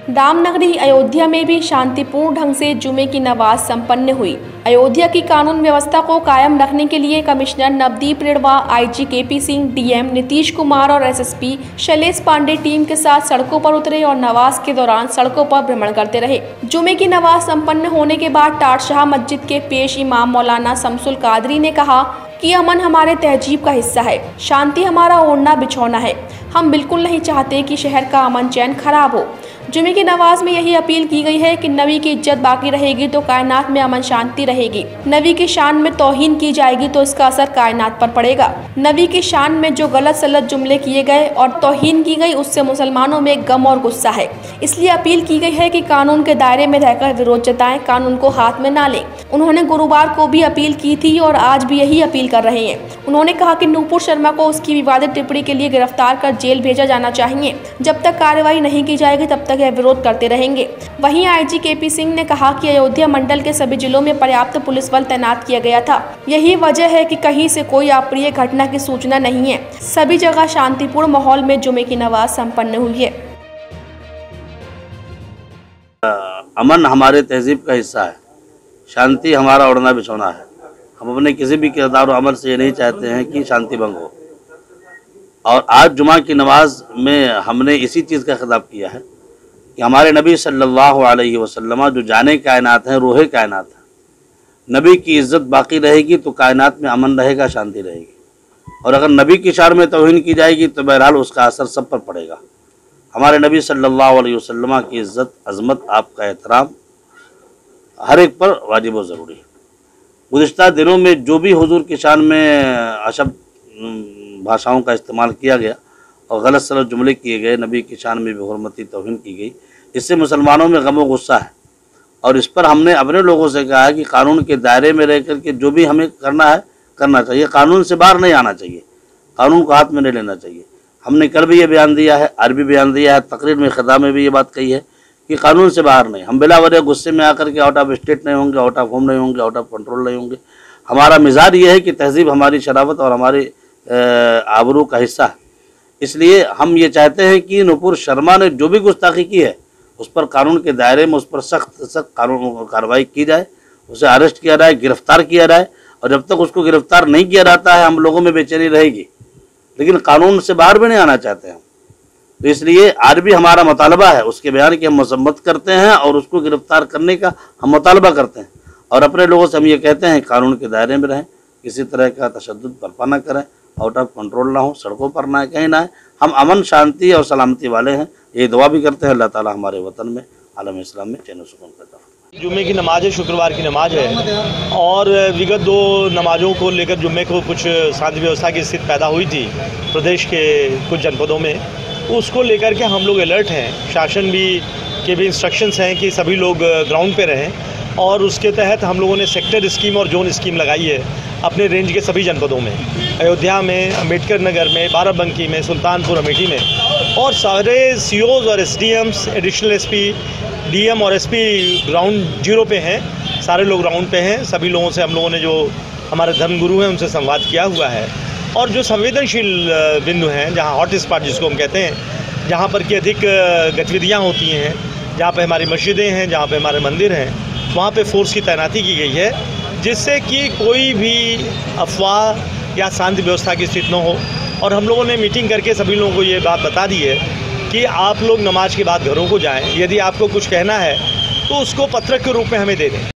रामनगरी अयोध्या में भी शांतिपूर्ण ढंग से जुमे की नमाज संपन्न हुई। अयोध्या की कानून व्यवस्था को कायम रखने के लिए commissioner Navdeep Renwa, IG KP Singh, DM Nitish Kumar और एसएसपी शैलेश पांडे टीम के साथ सड़कों पर उतरे और नमाज के दौरान सड़कों पर भ्रमण करते रहे। जुमे की नमाज संपन्न होने के बाद टाटशाह मस्जिद के पेश इमाम मौलाना शमसुल कादरी ने कहा कि अमन हमारे तहजीब का हिस्सा है, शांति हमारा ओढ़ना बिछौना है। हम बिल्कुल नहीं चाहते कि शहर का अमन चैन खराब हो। जुमे की नमाज में यही अपील की गई है कि नबी की इज्जत बाकी रहेगी तो कायनात में अमन शांति रहेगी। नबी की शान में तौहीन की जाएगी तो इसका असर कायनात पर पड़ेगा। नबी की शान में जो गलत सलत जुमले किए गए और तौहीन की गई उससे मुसलमानों में गम और गुस्सा है। इसलिए अपील की गई है कि कानून के दायरे में रहकर विरोध जताएं, कानून को हाथ में ना लें। उन्होंने गुरुवार को भी अपील की थी और आज भी यही अपील कर रहे हैं। उन्होंने कहा कि नूपुर शर्मा को उसकी विवादित टिप्पणी के लिए गिरफ्तार कर जेल भेजा जाना चाहिए। जब तक कार्रवाई नहीं की जाएगी तब तक यह विरोध करते रहेंगे। वहीं आईजी केपी सिंह ने कहा कि अयोध्या मंडल के सभी जिलों में पर्याप्त पुलिस बल तैनात किया गया था। यही वजह है कि कहीं से कोई अप्रिय घटना की सूचना नहीं है। सभी जगह शांतिपूर्ण माहौल में जुमे की नमाज संपन्न हुई है। अमन हमारे तहजीब का हिस्सा है, शांति हमारा ओढ़ना बिछौना है। हम अपने किसी भी किरदार और अमल से ये नहीं चाहते हैं कि शांति भंग हो। और आज जुमा की नमाज में हमने इसी चीज़ का खिताब किया है कि हमारे नबी सल्लल्लाहु अलैहि वसल्लम जो जाने कायनात हैं, रूहे कायनात हैं। नबी की इज़्ज़त बाकी रहेगी तो कायनात में अमन रहेगा, शांति रहेगी। और अगर नबी की शान में तौहीन की जाएगी तो बहरहाल उसका असर सब पर पड़ेगा। हमारे नबी सल्लल्लाहु अलैहि वसल्लम की इज़्ज़त, अज़मत, आपका एहतराम हर एक पर वाजिब व ज़रूरी है। गुज़िश्ता दिनों में जो भी हुजूर की शान में अशब्द भाषाओं का इस्तेमाल किया गया और गलत सलत जुमले किए गए, नबी की शान में बेहुरमती तौहीन की गई, इससे मुसलमानों में गम व गुस्सा है। और इस पर हमने अपने लोगों से कहा है कि कानून के दायरे में रह कर के जो भी हमें करना है करना चाहिए, कानून से बाहर नहीं आना चाहिए, कानून को हाथ में नहीं लेना चाहिए। हमने कल भी ये बयान दिया है, आज भी बयान दिया है, तकरीर में खिताब में भी ये बात कही है कि कानून से बाहर नहीं। हम बिला वजह गुस्से में आकर के आउट ऑफ स्टेट नहीं होंगे, आउट ऑफ होम नहीं होंगे, आउट ऑफ कंट्रोल नहीं होंगे। हमारा मिजाज ये है कि तहजीब हमारी शराफत और हमारी आबरू का हिस्सा है। इसलिए हम ये चाहते हैं कि नूपुर शर्मा ने जो भी गुस्ताखी की है उस पर कानून के दायरे में उस पर सख्त कानून कार्रवाई की जाए, उसे अरेस्ट किया जाए, गिरफ्तार किया जाए। और जब तक उसको गिरफ्तार नहीं किया जाता है हम लोगों में बेचैनी रहेगी, लेकिन कानून से बाहर भी नहीं आना चाहते हैं। तो इसलिए आज भी हमारा मुतालबा है उसके बयान की हम मसम्मत करते हैं और उसको गिरफ्तार करने का हम मुतालबा करते हैं। और अपने लोगों से हम ये कहते हैं कानून के दायरे में रहें, किसी तरह का तशद्दुद बर्पा ना करें, आउट ऑफ कंट्रोल ना हो, सड़कों पर ना कहीं ना है। हम अमन, शांति और सलामती वाले हैं। ये दुआ भी करते हैं अल्लाह ताला हमारे वतन में, आलम इस्लाम में चैन सुकून पैदा हो। जुम्मे की नमाज है, शुक्रवार की नमाज है और विगत 2 नमाज़ों को लेकर जुम्मे को कुछ शांति व्यवस्था की स्थिति पैदा हुई थी प्रदेश के कुछ जनपदों में। उसको लेकर के हम लोग अलर्ट हैं। शासन के भी इंस्ट्रक्शंस हैं कि सभी लोग ग्राउंड पे रहें और उसके तहत हम लोगों ने सेक्टर स्कीम और जोन स्कीम लगाई है अपने रेंज के सभी जनपदों में, अयोध्या में, अम्बेडकर नगर में, बाराबंकी में, सुल्तानपुर अमेठी में। और सारे सीओज और एसडीएम्स, एडिशनल एसपी, डीएम और एसपी ग्राउंड जीरो पे हैं। सारे लोग ग्राउंड पे हैं। सभी लोगों से हम लोगों ने, जो हमारे धर्मगुरु हैं, उनसे संवाद किया हुआ है। और जो संवेदनशील बिंदु हैं, जहाँ हॉट स्पॉट जिसको हम कहते हैं, जहाँ पर की अधिक गतिविधियाँ होती हैं, जहाँ पे हमारी मस्जिदें हैं, जहाँ पे हमारे मंदिर हैं, वहाँ पे फोर्स की तैनाती की गई है, जिससे कि कोई भी अफवाह या शांति व्यवस्था की स्थिति न हो। और हम लोगों ने मीटिंग करके सभी लोगों को ये बात बता दी है कि आप लोग नमाज के बाद घरों को जाएं। यदि आपको कुछ कहना है तो उसको पत्रक के रूप में हमें दे दें।